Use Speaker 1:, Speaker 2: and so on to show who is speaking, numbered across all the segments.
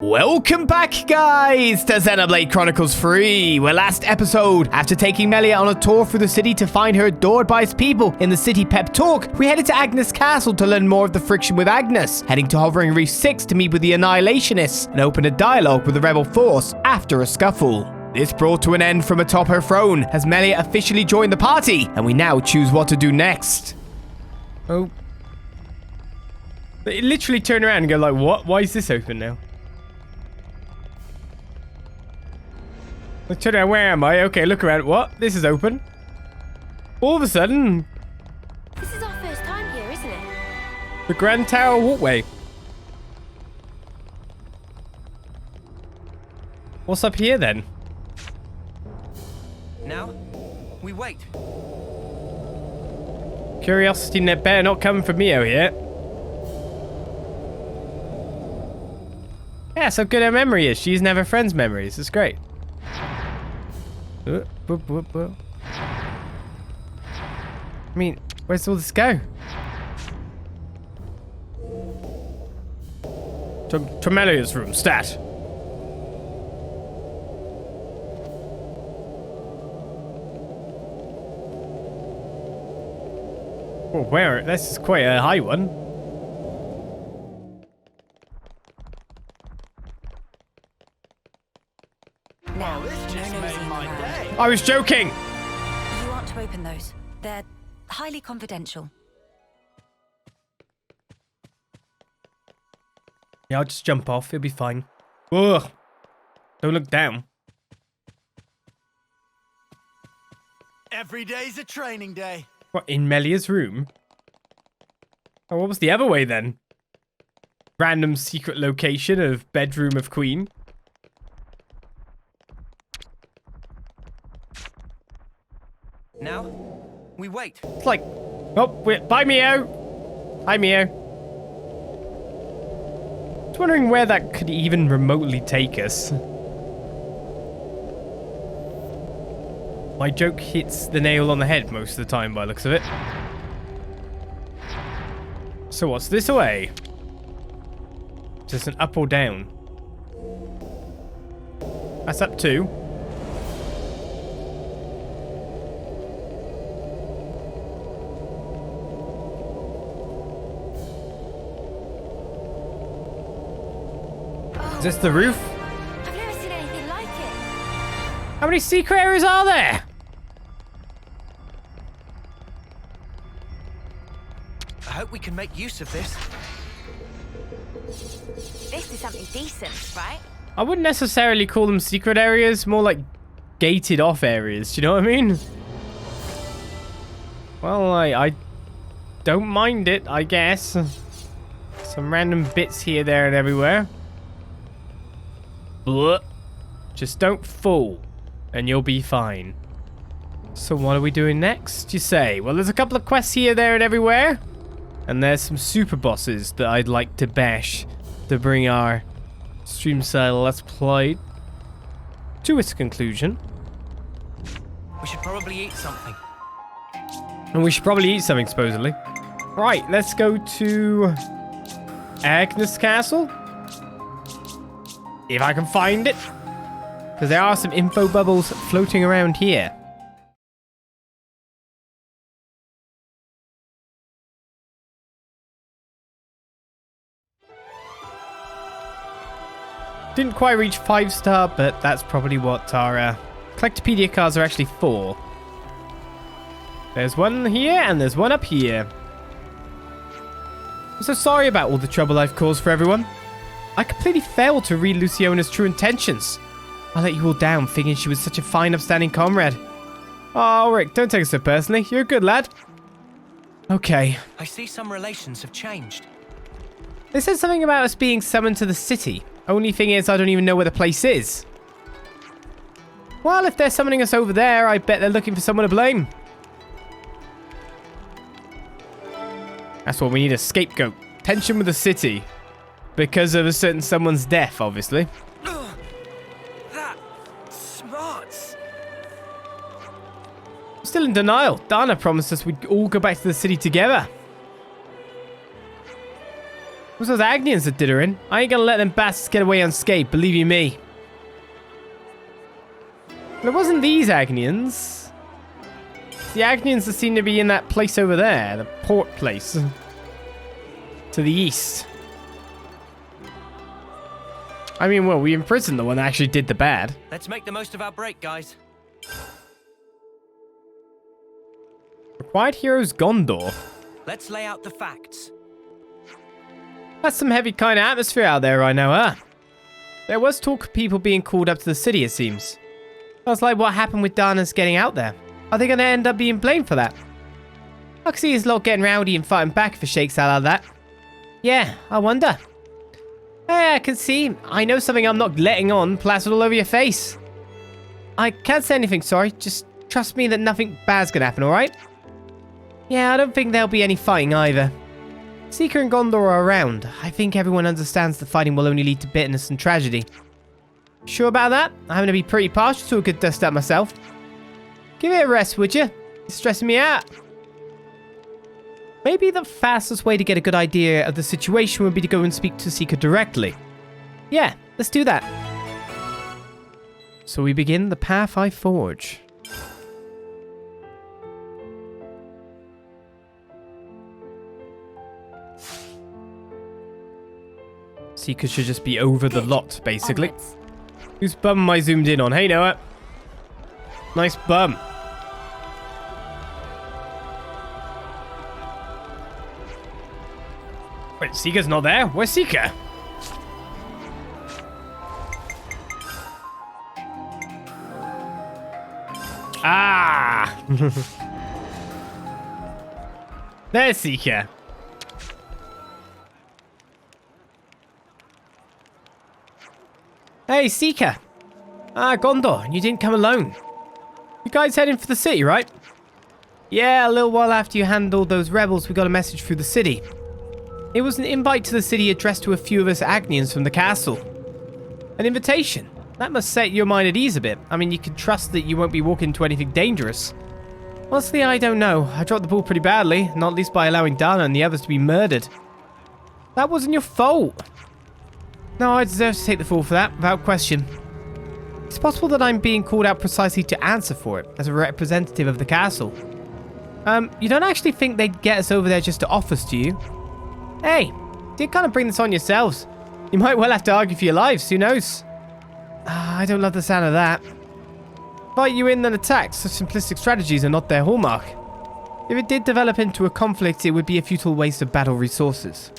Speaker 1: Welcome back, guys, to Xenoblade Chronicles 3, where last episode, after taking Melia on a tour through the city to find her adored by his people in the city pep talk, we headed to Agnus Castle to learn more of the friction with Agnus, heading to Hovering Reef 6 to meet with the Annihilationists and open a dialogue with the rebel force after a scuffle. This brought to an end from atop her throne, as Melia officially joined the party, and we now choose what to do next. Oh. It literally turned around and go like, what? Why is this open now? Let's turn around. Where am I? Okay, look around. What? This is open. All of a sudden...
Speaker 2: This is our first time here, isn't it?
Speaker 1: The Grand Tower Walkway. What's up here, then?
Speaker 3: Now, we wait.
Speaker 1: Curiosity net better not coming from me out here. Yeah, so good her memory is. She's never friends' memories. It's great. I mean, where's all this go? To Melia's room, stat. Oh, where? This is quite a high one.
Speaker 2: Now, this just made my day.
Speaker 1: I was joking.
Speaker 4: You aren't to open those. They're highly confidential.
Speaker 1: Yeah, I'll just jump off. It'll be fine. Ugh. Don't look down.
Speaker 3: Every day's a training day.
Speaker 1: What, in Melia's room? Oh, what was the other way then? Random secret location of bedroom of Queen.
Speaker 3: Now, we wait.
Speaker 1: It's like, oh, wait, bye, Mio. Hi, Mio. I was wondering where that could even remotely take us. My joke hits the nail on the head most of the time by the looks of it. So what's this way? Just an up or down? That's up too. Is this the roof?
Speaker 2: I've never seen anything like it.
Speaker 1: How many secret areas are there?
Speaker 3: I hope we can make use of this.
Speaker 2: This is something decent, right?
Speaker 1: I wouldn't necessarily call them secret areas, more like gated off areas, do you know what I mean? Well, I don't mind it, I guess. Some random bits here, there, and everywhere. Blah. Just don't fall, and you'll be fine. So what are we doing next, you say? Well, there's a couple of quests here, there, and everywhere. And there's some super bosses that I'd like to bash to bring our stream style Let's Play to its conclusion.
Speaker 3: We should probably eat something.
Speaker 1: And we should probably eat something, supposedly. Right, let's go to Agnus Castle. If I can find it. Because there are some info bubbles floating around here. Didn't quite reach 5-star, but that's probably what our Collectopedia cards are actually for. There's one here, and there's one up here. I'm so sorry about all the trouble I've caused for everyone. I completely failed to read Luciona's true intentions. I let you all down, thinking she was such a fine, upstanding comrade. Oh, Rick, don't take it so personally. You're a good lad. Okay.
Speaker 3: I see some relations have changed.
Speaker 1: They said something about us being summoned to the city. Only thing is, I don't even know where the place is. Well, if they're summoning us over there, I bet they're looking for someone to blame. That's what we need, a scapegoat. Tension with the city. Because of a certain someone's death, obviously.
Speaker 3: That smarts.
Speaker 1: I'm still in denial. Dana promised us we'd all go back to the city together. It was those Agnians that did her in. I ain't gonna let them bastards get away unscathed, believe you me. But it wasn't these Agnians. The Agnians that seem to be in that place over there, the port place. To the east. I mean, well, we imprisoned the one that actually did the bad.
Speaker 5: Let's make the most of our break, guys.
Speaker 1: Required heroes Gondor.
Speaker 5: Let's lay out the facts.
Speaker 1: That's some heavy kind of atmosphere out there right now, huh? There was talk of people being called up to the city, it seems. Sounds like what happened with Dana's getting out there. Are they going to end up being blamed for that? I can see his lot getting rowdy and fighting back if it shakes out like that. Yeah, I wonder. Hey, I can see. I know something I'm not letting on plastered all over your face. I can't say anything, sorry. Just trust me that nothing bad's going to happen, alright? Yeah, I don't think there'll be any fighting either. Seeker and Gondor are around. I think everyone understands the fighting will only lead to bitterness and tragedy. Sure about that? I'm going to be pretty partial to a good dust up myself. Give it a rest, would you? You're stressing me out. Maybe the fastest way to get a good idea of the situation would be to go and speak to Seeker directly. Yeah, let's do that. So we begin the path I forge. Seeker should just be over the lot, basically.
Speaker 2: Onwards.
Speaker 1: Whose bum am I zoomed in on? Hey, Noah. Nice bum. Wait, Seeker's not there? Where's Seeker? Ah! There's Seeker. Hey, Seeker. Ah, Gondor, you didn't come alone. You guys heading for the city, right? Yeah, a little while after you handled those rebels, we got a message through the city. It was an invite to the city addressed to a few of us Agnians from the castle. An invitation. That must set your mind at ease a bit. I mean, you can trust that you won't be walking into anything dangerous. Honestly, I don't know. I dropped the ball pretty badly, not least by allowing Dana and the others to be murdered. That wasn't your fault. No, I deserve to take the fall for that, without question. It's possible that I'm being called out precisely to answer for it, as a representative of the castle. You don't actually think they'd get us over there just to offer us to you? Hey, you did kind of bring this on yourselves. You might well have to argue for your lives, who knows? I don't love the sound of that. Fight you in then attack, such simplistic strategies are not their hallmark. If it did develop into a conflict, it would be a futile waste of battle resources.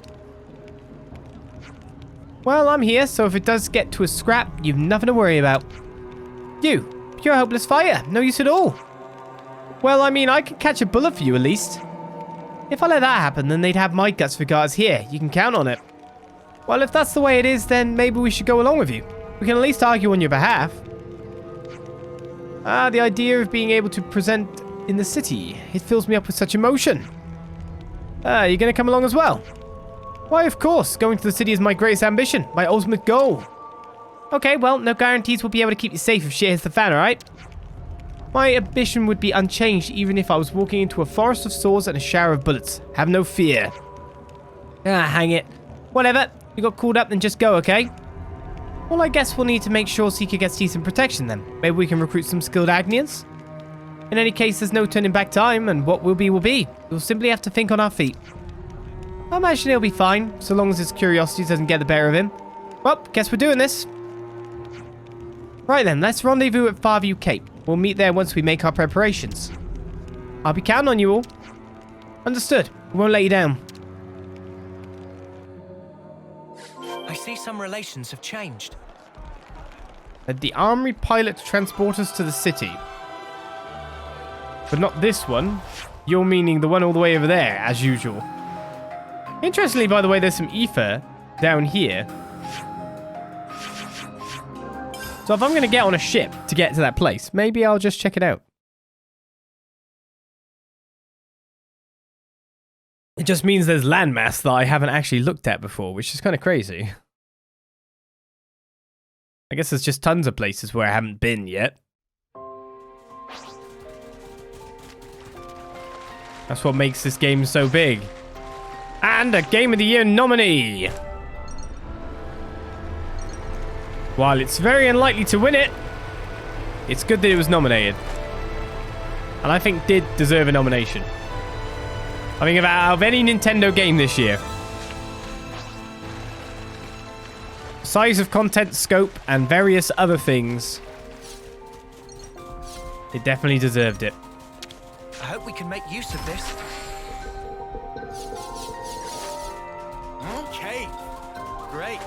Speaker 1: Well, I'm here, so if it does get to a scrap, you've nothing to worry about. You're a hopeless fighter, no use at all. Well, I mean, I could catch a bullet for you at least. If I let that happen, then they'd have my guts for guards here. You can count on it. Well, if that's the way it is, then maybe we should go along with you. We can at least argue on your behalf. The idea of being able to present in the city, it fills me up with such emotion. You gonna come along as well? Why, of course. Going to the city is my greatest ambition, my ultimate goal. Okay, well, no guarantees we'll be able to keep you safe if shit hits the fan, alright? My ambition would be unchanged even if I was walking into a forest of swords and a shower of bullets. Have no fear. Hang it. Whatever. You got called up, then just go, okay? Well, I guess we'll need to make sure Seeker gets decent protection then. Maybe we can recruit some skilled Agnians? In any case, there's no turning back time, and what will be will be. We'll simply have to think on our feet. I imagine he'll be fine, so long as his curiosity doesn't get the better of him. Well, guess we're doing this. Right then, let's rendezvous at Farview Cape. We'll meet there once we make our preparations. I'll be counting on you all. Understood. We won't let you down.
Speaker 5: I see some relations have changed.
Speaker 1: Let the armory pilot transport us to the city. But not this one. You're meaning the one all the way over there, as usual. Interestingly, by the way, there's some ether down here. So if I'm going to get on a ship to get to that place, maybe I'll just check it out. It just means there's landmass that I haven't actually looked at before, which is kind of crazy. I guess there's just tons of places where I haven't been yet. That's what makes this game so big. And a Game of the Year nominee. While it's very unlikely to win it, it's good that it was nominated. And I think did deserve a nomination. I think out of any Nintendo game this year, size of content, scope, and various other things, it definitely deserved it.
Speaker 5: I hope we can make use of this.
Speaker 3: Okay. Great.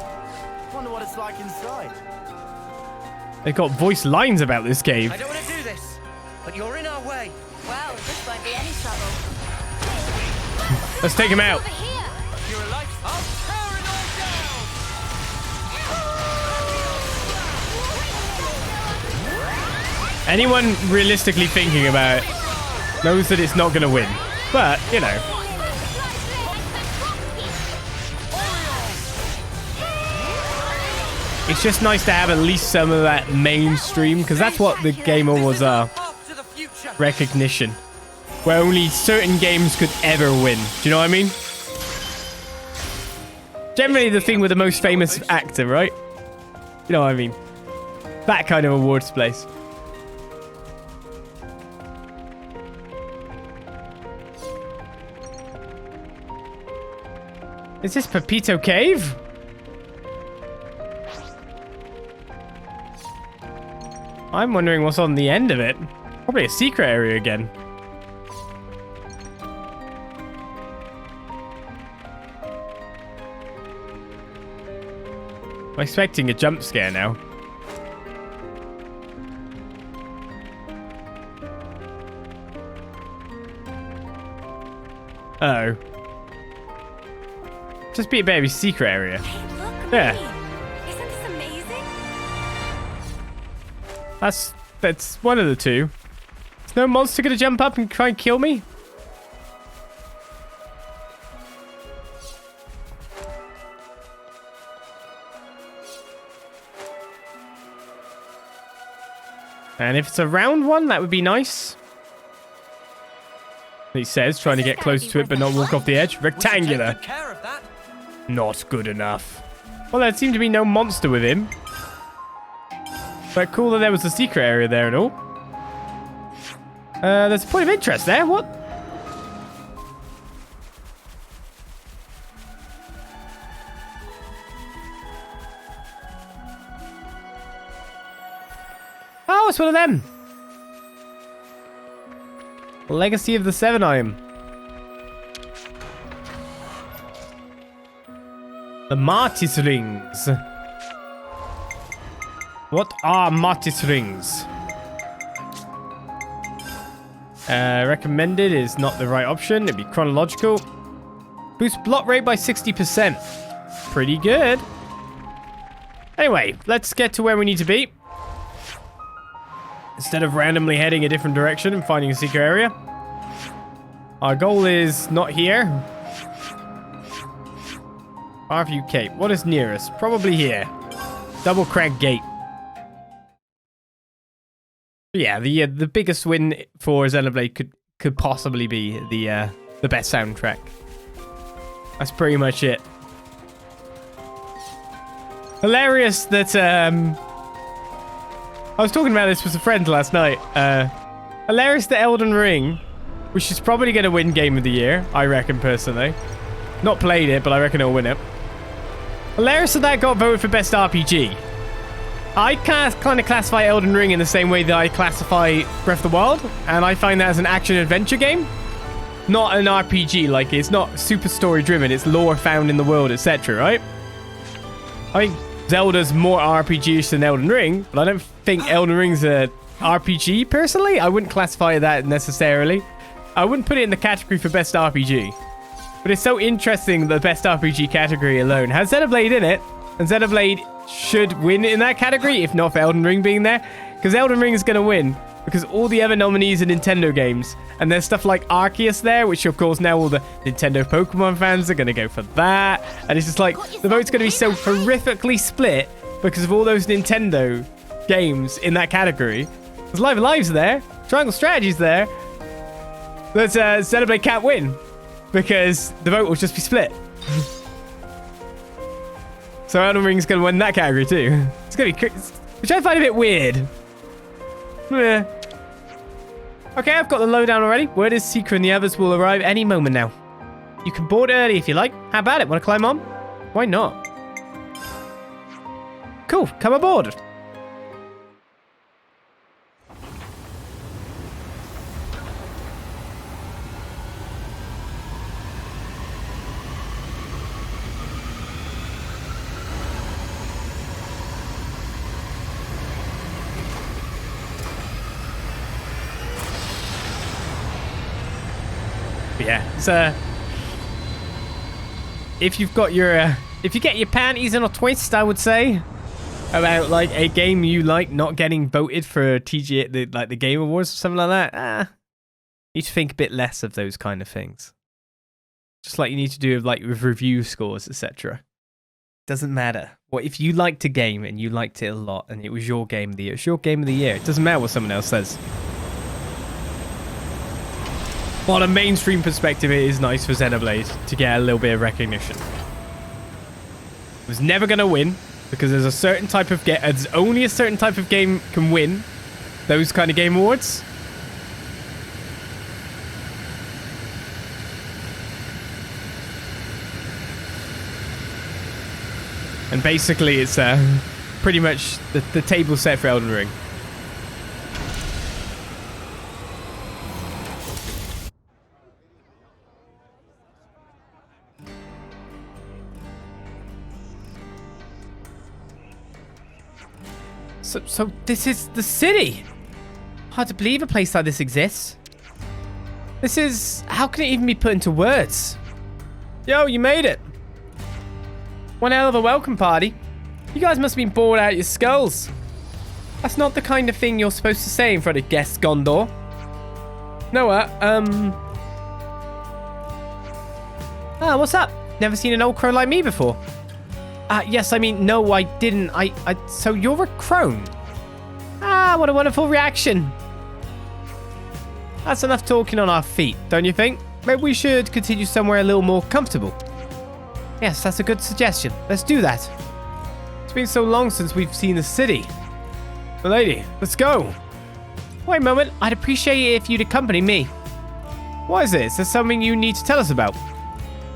Speaker 3: Wonder what it's like inside.
Speaker 1: They've got voice lines about this cave.
Speaker 5: I don't want to do this, but you're in our way.
Speaker 2: Well, this won't be any trouble.
Speaker 1: Let's take him out.
Speaker 2: Over here.
Speaker 5: You're alive. I'll tear it all down.
Speaker 1: Anyone realistically thinking about it knows that it's not going to win. But, you know. It's just nice to have at least some of that mainstream, because that's what the Game Awards are. Recognition. Where only certain games could ever win. Do you know what I mean? Generally the thing with the most famous actor, right? You know what I mean? That kind of awards place. Is this Pepito Cave? I'm wondering what's on the end of it. Probably a secret area again. I'm expecting a jump scare now. Uh-oh. Just be a bit of a secret area.
Speaker 2: Hey, look,
Speaker 1: Yeah.
Speaker 2: Mummy. Isn't this amazing?
Speaker 1: That's one of the two. Is no monster gonna jump up and try and kill me? And if it's a round one, that would be nice. He says, trying to get close to it but not walk off the edge. Rectangular.
Speaker 5: Take good care of that.
Speaker 1: Not good enough. Well, there seemed to be no monster with him. But cool that there was a secret area there and all. There's a point of interest there. What? Oh, it's one of them. Legacy of the Seven Iron. The Martis Rings. What are Martis Rings? Recommended is not the right option. It'd be chronological. Boost block rate by 60%. Pretty good. Anyway, let's get to where we need to be. Instead of randomly heading a different direction and finding a secret area. Our goal is not here. Farview Cape. What is nearest? Probably here. Double Crag Gate. Yeah, the biggest win for Xenoblade could possibly be the best soundtrack. That's pretty much it. Hilarious that I was talking about this with a friend last night. Hilarious that Elden Ring, which is probably going to win Game of the Year, I reckon personally. Not played it, but I reckon it'll win it. Hilarious that got voted for Best RPG. I kind of classify Elden Ring in the same way that I classify Breath of the Wild, and I find that as an action-adventure game, not an RPG. Like, it's not super story-driven, it's lore found in the world, etc., right? I think Zelda's more RPG-ish than Elden Ring, but I don't think Elden Ring's a RPG, personally. I wouldn't classify that necessarily. I wouldn't put it in the category for Best RPG. But it's so interesting that the Best RPG category alone has Xenoblade in it, and Xenoblade should win in that category, if not for Elden Ring being there, because Elden Ring is going to win, because all the other nominees are Nintendo games, and there's stuff like Arceus there, which of course now all the Nintendo Pokemon fans are going to go for that, and it's just like, the vote's going to be so horrifically split because of all those Nintendo games in that category. There's Live Alive's there, Triangle Strategy's there, but Xenoblade can't win. because the vote will just be split. So Elden Ring's going to win that category too. It's going to be... Which I find a bit weird. Yeah. Okay, I've got the lowdown already. Word is Seeker and the others will arrive any moment now. You can board early if you like. How about it? Want to climb on? Why not? Cool, come aboard. Yeah, so if you've got your if you get your panties in a twist, I would say, about like a game you like not getting voted for TGA, the Game Awards or something like that, you need to think a bit less of those kind of things. Just like you need to do with review scores, etc. Doesn't matter. What if you liked a game and you liked it a lot and it was your game of the year? It's your game of the year. It doesn't matter what someone else says. But on a mainstream perspective, it is nice for Xenoblade to get a little bit of recognition. It was never going to win, because there's a certain type of game, there's only a certain type of game can win those kind of game awards. And basically, it's pretty much the table set for Elden Ring. So this is the city. Hard to believe a place like this exists. This is... How can it even be put into words? Yo, you made it. One hell of a welcome party. You guys must have been bored out of your skulls. That's not the kind of thing you're supposed to say in front of guests, Gondor. Noah, what's up? Never seen an old crone like me before. Yes, I mean, no, I didn't. So you're a crone? What a wonderful reaction. That's enough talking on our feet, don't you think? Maybe we should continue somewhere a little more comfortable. Yes, that's a good suggestion. Let's do that. It's been so long since we've seen the city. Milady, let's go. Wait a moment. I'd appreciate it if you'd accompany me. Why is it? Is there something you need to tell us about?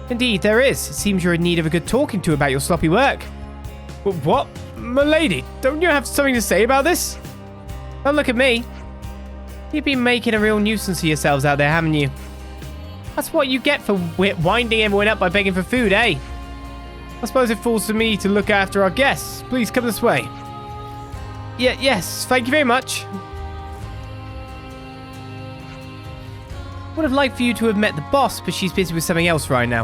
Speaker 1: Indeed, there is. It seems you're in need of a good talking to about your sloppy work. What? Milady, don't you have something to say about this? Don't look at me. You've been making a real nuisance of yourselves out there, haven't you? That's what you get for winding everyone up by begging for food, eh? I suppose it falls to me to look after our guests. Please come this way. Yes, thank you very much. Would have liked for you to have met the boss, but she's busy with something else right now.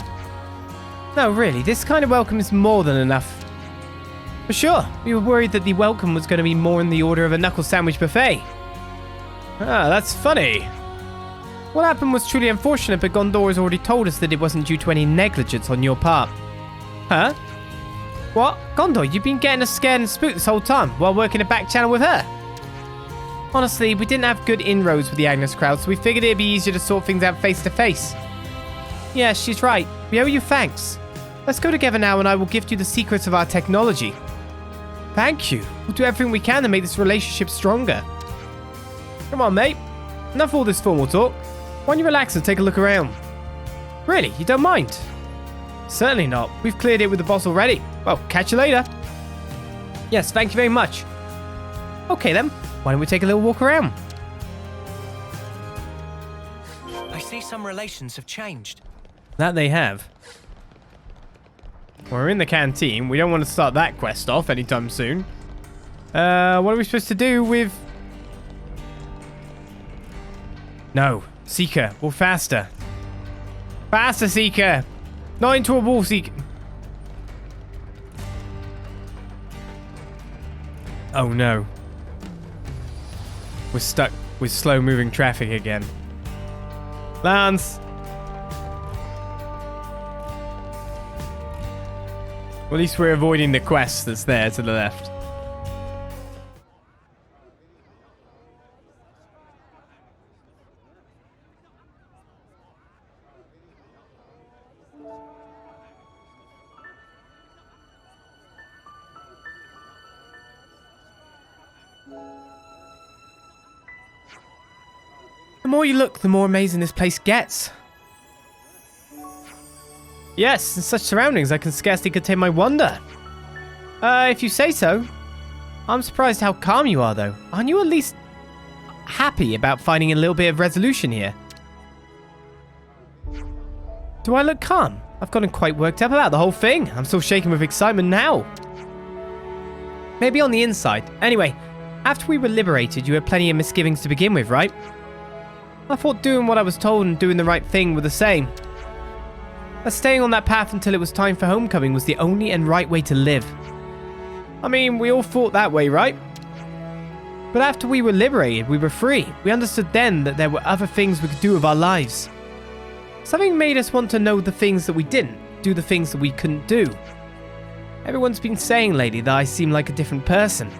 Speaker 1: No, really, this kind of welcome is more than enough. For sure, we were worried that the welcome was going to be more in the order of a knuckle sandwich buffet. That's funny. What happened was truly unfortunate, but Gondor has already told us that it wasn't due to any negligence on your part. Huh? What? Gondor, you've been getting us scared and spooked this whole time while working a back channel with her? Honestly, we didn't have good inroads with the Agnus crowd, so we figured it'd be easier to sort things out face to face. Yeah, she's right. We owe you thanks. Let's go together now and I will gift you the secrets of our technology. Thank you. We'll do everything we can to make this relationship stronger. Come on, mate. Enough of all this formal talk. Why don't you relax and take a look around? Really? You don't mind? Certainly not. We've cleared it with the boss already. Well, catch you later. Yes, thank you very much. Okay then. Why don't we take a little walk around?
Speaker 5: I see some relations have changed.
Speaker 1: That they have. We're in the canteen. We don't want to start that quest off anytime soon. What are we supposed to do with... No. Seeker. Walk faster. Faster, Seeker. Not into a wall, Seeker. Oh no. We're stuck with slow-moving traffic again. Lance! Well, at least we're avoiding the quest that's there to the left. The more you look, the more amazing this place gets. Yes, in such surroundings, I can scarcely contain my wonder. If you say so. I'm surprised how calm you are, though. Aren't you at least happy about finding a little bit of resolution here? Do I look calm? I've gotten quite worked up about the whole thing. I'm still shaking with excitement now. Maybe on the inside. Anyway, after we were liberated, you had plenty of misgivings to begin with, right? I thought doing what I was told and doing the right thing were the same. That staying on that path until it was time for homecoming was the only and right way to live. I mean, we all thought that way, right? But after we were liberated, we were free. We understood then that there were other things we could do with our lives. Something made us want to know the things that we didn't, do the things that we couldn't do. Everyone's been saying lately that I seem like a different person.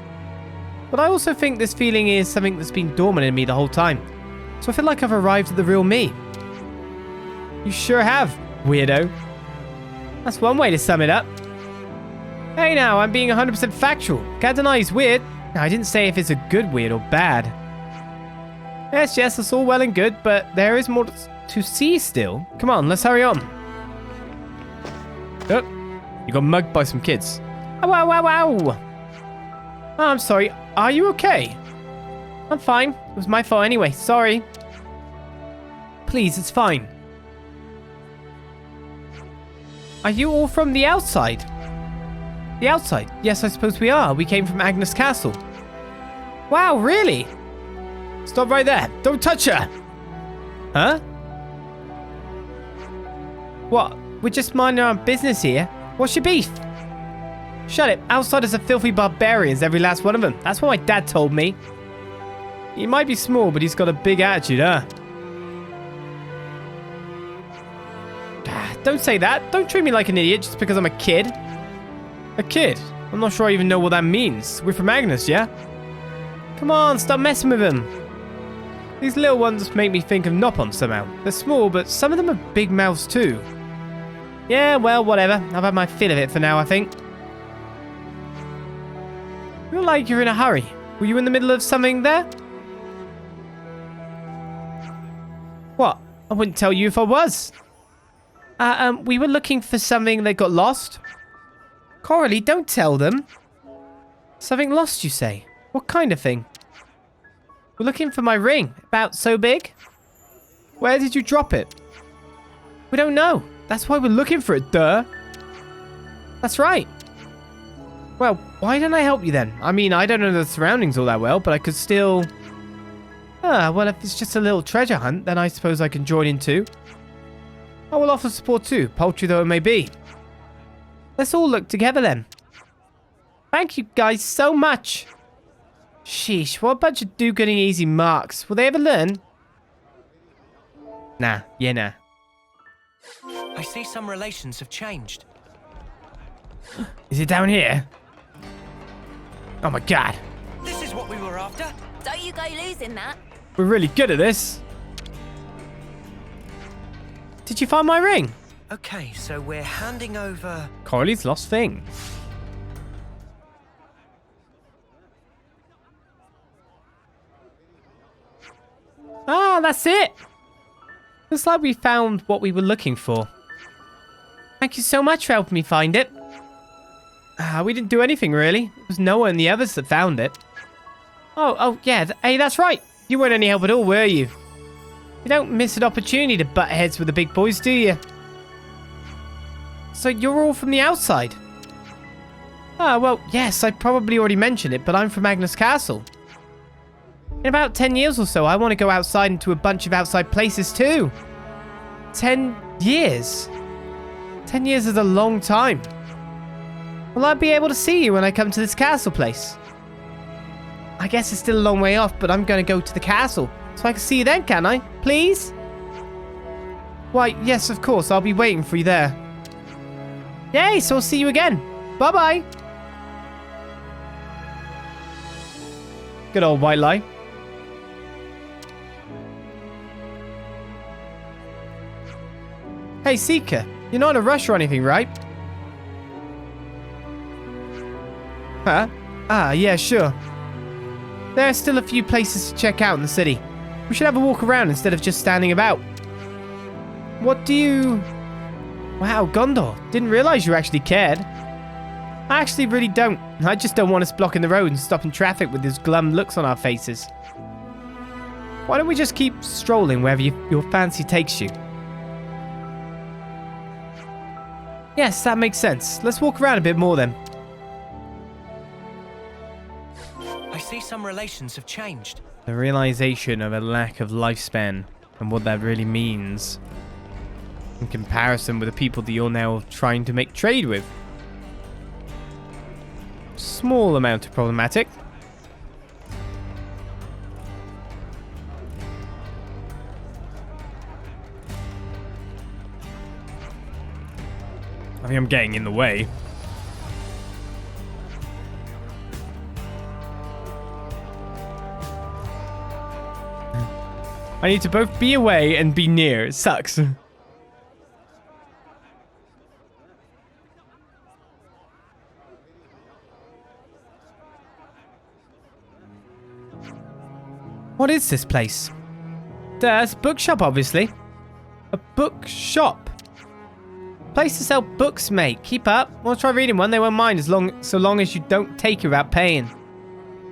Speaker 1: But I also think this feeling is something that's been dormant in me the whole time. So I feel like I've arrived at the real me. You sure have, weirdo. That's one way to sum it up. Hey now, I'm being 100% factual. Can't deny he's weird. Now, I didn't say if it's a good weird or bad. Yes, that's all well and good, but there is more to see still. Come on, let's hurry on. Oh, you got mugged by some kids. Oh, wow. Oh, I'm sorry. Are you okay? I'm fine. It was my fault anyway. Sorry. Please, it's fine. Are you all from the outside? The outside? Yes, I suppose we are. We came from Agnus Castle. Wow, really? Stop right there. Don't touch her. Huh? What? We're just minding our business here. What's your beef? Shut it. Outsiders are filthy barbarians, every last one of them. That's what my dad told me. He might be small, but he's got a big attitude, huh? Don't say that. Don't treat me like an idiot just because I'm a kid. A kid? I'm not sure I even know what that means. We're from Agnus, yeah? Come on, stop messing with him. These little ones make me think of Nopon somehow. They're small, but some of them have big mouths too. Yeah, well, whatever. I've had my fill of it for now, I think. You look like you're in a hurry. Were you in the middle of something there? What? I wouldn't tell you if I was. We were looking for something that got lost. Coralie, don't tell them. Something lost, you say? What kind of thing? We're looking for my ring. About so big? Where did you drop it? We don't know. That's why we're looking for it, duh. That's right. Well, why don't I help you then? I mean, I don't know the surroundings all that well, but I could still... well, if it's just a little treasure hunt, then I suppose I can join in too. I will offer support too, paltry though it may be. Let's all look together then. Thank you guys so much. Sheesh, what a bunch of do-gooding easy marks. Will they ever learn? Nah.
Speaker 5: I see some relations have changed.
Speaker 1: Is it down here? Oh my god.
Speaker 5: This is what we were after.
Speaker 2: Don't you go losing that.
Speaker 1: We're really good at this. Did you find my ring?
Speaker 5: Okay, so we're handing over...
Speaker 1: Coralie's lost thing. Ah, that's it. Looks like we found what we were looking for. Thank you so much for helping me find it. We didn't do anything really. It was Noah and the others that found it. Oh yeah. Hey, that's right. You weren't any help at all, were you? You don't miss an opportunity to butt heads with the big boys, do you? So you're all from the outside? Well, yes, I probably already mentioned it, but I'm from Agnus Castle. In about 10 years or so, I want to go outside into a bunch of outside places too. 10 years? 10 years is a long time. Will I be able to see you when I come to this castle place? I guess it's still a long way off, but I'm going to go to the castle. So I can see you then, can I? Please? Why, yes, of course. I'll be waiting for you there. Yay, so I'll see you again. Bye-bye. Good old white lie. Hey, Seeker. You're not in a rush or anything, right? Huh? Yeah, sure. There are still a few places to check out in the city. We should have a walk around instead of just standing about. What do you... Wow, Gondor. Didn't realize you actually cared. I actually really don't. I just don't want us blocking the road and stopping traffic with these glum looks on our faces. Why don't we just keep strolling wherever your fancy takes you? Yes, that makes sense. Let's walk around a bit more then.
Speaker 5: I see some relations have changed.
Speaker 1: The realization of a lack of lifespan and what that really means in comparison with the people that you're now trying to make trade with. Small amount of problematic. I think I'm getting in the way. I need to both be away and be near. It sucks. What is this place? There's a bookshop, obviously. A bookshop. Place to sell books, mate. Keep up. Want to try reading one? They won't mind so long as you don't take it without paying.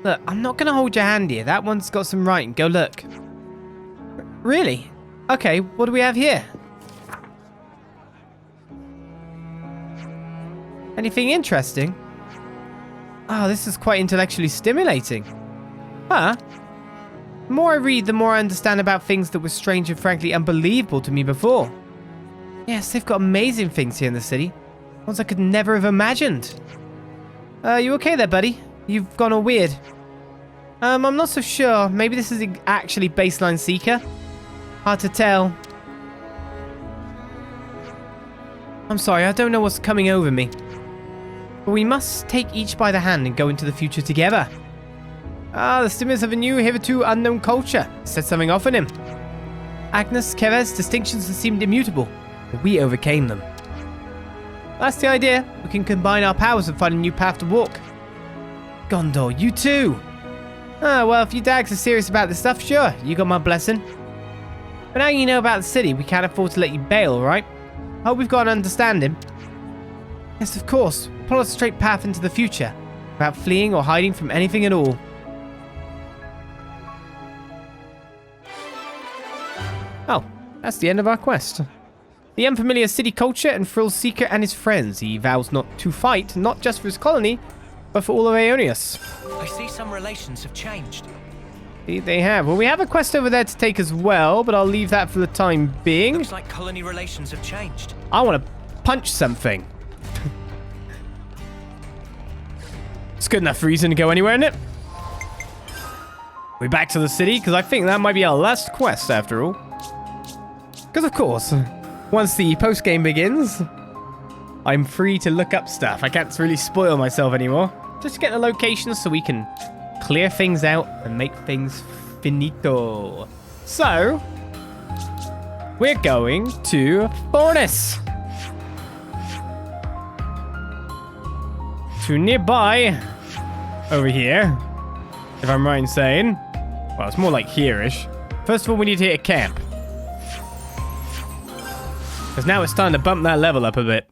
Speaker 1: Look, I'm not going to hold your hand here. That one's got some writing. Go look. Really? Okay, what do we have here? Anything interesting? Oh, this is quite intellectually stimulating. Huh? The more I read, the more I understand about things that were strange and frankly unbelievable to me before. Yes, they've got amazing things here in the city. Ones I could never have imagined. You okay there, buddy? You've gone all weird. I'm not so sure. Maybe this is actually Baseline Seeker? Hard to tell. I'm sorry, I don't know what's coming over me. But we must take each by the hand and go into the future together. The stimulus of a new, hitherto unknown culture set something off in him. Agnus, Keves, distinctions that seemed immutable, but we overcame them. That's the idea. We can combine our powers and find a new path to walk. Gondor, you too. Well, if you dags are serious about this stuff, sure, you got my blessing. But now you know about the city, we can't afford to let you bail, right? Hope we've got an understanding. Yes, of course. Follow a straight path into the future, without fleeing or hiding from anything at all. Oh, that's the end of our quest. The unfamiliar city culture and thrill seeker and his friends. He vows not to fight, not just for his colony, but for all of Aionios.
Speaker 5: I see some relations have changed.
Speaker 1: They have. Well, we have a quest over there to take as well, but I'll leave that for the time being.
Speaker 5: Looks like colony relations have changed.
Speaker 1: I want to punch something. It's good enough reason to go anywhere, isn't it? We're back to the city, because I think that might be our last quest after all. Because of course, once the post-game begins, I'm free to look up stuff. I can't really spoil myself anymore. Just to get the locations so we can clear things out and make things finito. So, we're going to Fornis. To nearby, over here, if I'm right in saying. Well, it's more like here-ish. First of all, we need to hit a camp. Because now it's time to bump that level up a bit.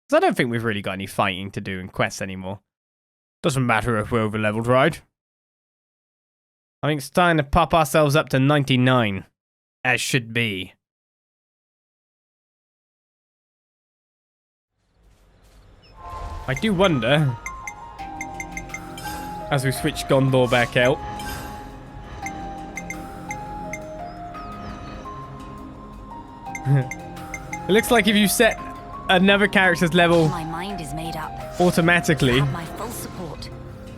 Speaker 1: Because I don't think we've really got any fighting to do in quests anymore. Doesn't matter if we're over-leveled, right? I think it's time to pop ourselves up to 99. As should be. I do wonder, as we switch Gondor back out, it looks like if you set another character's level
Speaker 4: My mind is made up.
Speaker 1: automatically,
Speaker 4: Have my full support.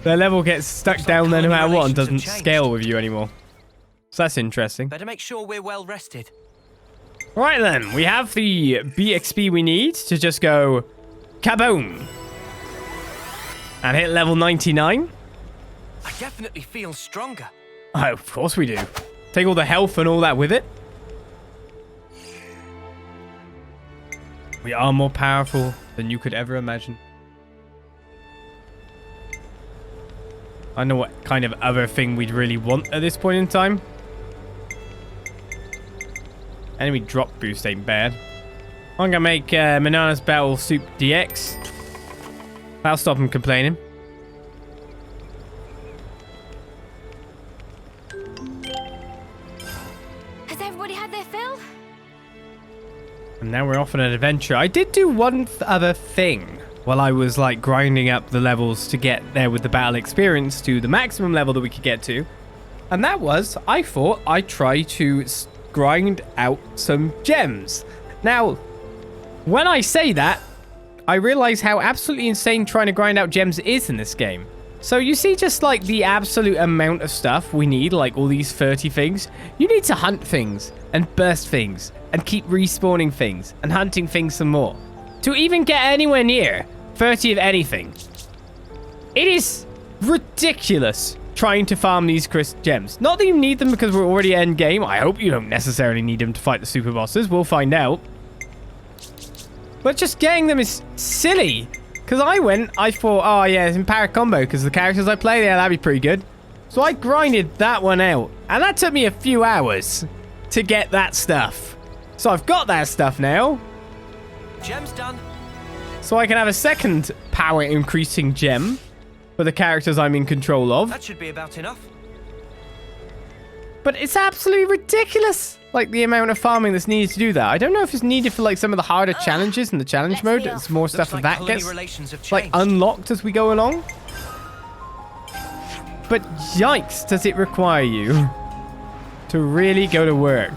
Speaker 1: their level gets stuck down there no matter what and doesn't
Speaker 5: Relations have
Speaker 1: scale
Speaker 5: changed.
Speaker 1: with you anymore. So that's interesting.
Speaker 5: Better make sure we're well rested.
Speaker 1: Right then, we have the BXP we need to just go kaboom and hit level 99.
Speaker 5: I definitely feel stronger.
Speaker 1: Oh, of course we do. Take all the health and all that with it. We are more powerful than you could ever imagine. I don't know what kind of other thing we'd really want at this point in time. Enemy drop boost ain't bad. I'm gonna make Manana's Battle Soup DX. That'll stop him complaining.
Speaker 2: Has everybody had their fill?
Speaker 1: And now we're off on an adventure. I did do one other thing while I was like grinding up the levels to get there with the battle experience to the maximum level that we could get to. And that was, I thought I'd try to grind out some gems. Now, when I say that, I realize how absolutely insane trying to grind out gems is in this game. So you see just like the absolute amount of stuff we need, like all these 30 things. You need to hunt things and burst things and keep respawning things and hunting things some more to even get anywhere near 30 of anything. It is ridiculous trying to farm these crisp gems. Not that you need them because we're already end game. I hope you don't necessarily need them to fight the super bosses. We'll find out. But just getting them is silly. Because I thought, oh yeah, it's in para combo because the characters I play there, that'd be pretty good. So I grinded that one out. And that took me a few hours to get that stuff. So I've got that stuff now.
Speaker 5: Gem's done.
Speaker 1: So I can have a second power increasing gem for the characters I'm in control of.
Speaker 5: That should be about enough.
Speaker 1: But it's absolutely ridiculous, like the amount of farming that's needed to do that. I don't know if it's needed for like some of the harder challenges in the challenge mode. There's more stuff
Speaker 5: Looks
Speaker 1: that
Speaker 5: like
Speaker 1: gets
Speaker 5: relations have
Speaker 1: like
Speaker 5: changed.
Speaker 1: unlocked as we go along. But yikes, does it require you to really go to work?